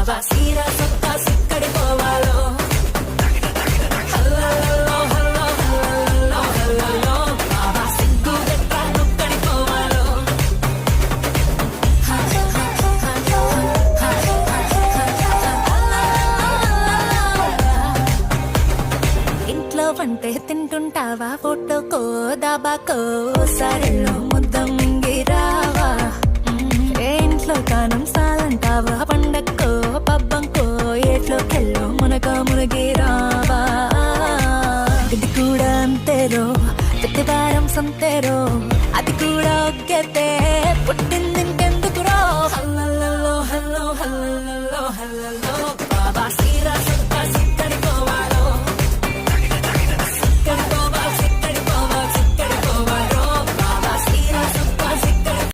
బాబా సీరా సొత్తా సిక్కడి పోవాలో హల్లల్లో hello హల్లల్లో హల్లల్లో బాబా సిగ్గు గట్ట నుక్కడి పోవాలో ఇంట్లో వంటే తింటుంటావా ఫోటోకో దాబాకో సరెల్లో ముద్ద మింగిరావా ఏ ఇంట్లో కానం సాలంటావా పండక్కో పబ్బంకో ఏట్లోకెళ్ళో మునగిరావా ఇది కూడా అంతేరో ప్రతి వారం సంతేరో అది కూడా ఒగ్గతే పుట్టి